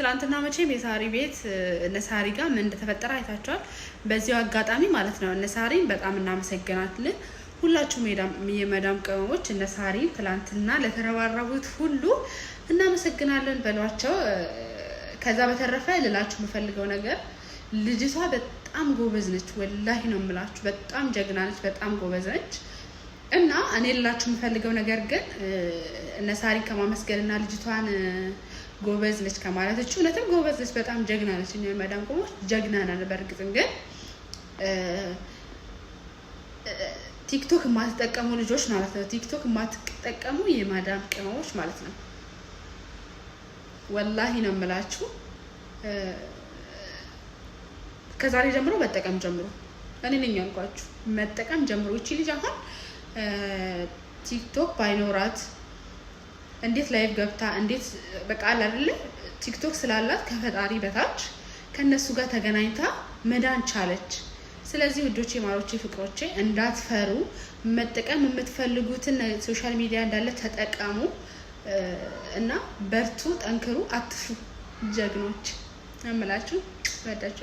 ትላንትና መቼም የሳሪ ቤት እነሳሪ ጋር ምን እንደተፈጠረ አይታችኋል። በዚያው አጋጣሚ ማለት ነው እነሳሪን በጣም እናመሰግናለን። ሁላችሁም የመዳም ቅመሞች እነሳሪን ትላንትና ለተረባረቡት ሁሉ እናመሰግናለን በሏቸው። ከዛ በተረፈ ልላችሁ የምፈልገው ነገር ልጅቷ በጣም ጎበዝ ነች። ወላሂ ነው የምላችሁ፣ በጣም ጀግና ነች፣ በጣም ጎበዝ ነች። እና እኔ ልላችሁ የምፈልገው ነገር ግን እነሳሪን ከማመስገንና ልጅቷን ጎበዝ ነች ከማለትችሁ እውነትም ጎበዝ ነች፣ በጣም ጀግና ነች። እኛ መዳም ቆሞች ጀግና ነን። በእርግጥም ግን ቲክቶክ የማትጠቀሙ ልጆች ማለት ነው፣ ቲክቶክ የማትጠቀሙ የማዳም ቅመሞች ማለት ነው፣ ወላሂ ነው የምላችሁ ከዛሬ ጀምሮ መጠቀም ጀምሩ። እኔ ነኝ ያልኳችሁ መጠቀም ጀምሩ። እቺ ልጅ አሁን ቲክቶክ ባይኖራት እንዴት ላይቭ ገብታ እንዴት በቃ አይደለ ቲክቶክ ስላላት ከፈጣሪ በታች ከነሱ ጋር ተገናኝታ መዳን ቻለች። ስለዚህ ውዶቼ፣ ማሮቼ፣ ፍቅሮቼ እንዳትፈሩ። መጠቀም የምትፈልጉትን ሶሻል ሚዲያ እንዳለ ተጠቀሙ እና በርቱ፣ ጠንክሩ፣ አትፍሩ። ጀግኖች አምላችሁ ወዳችሁ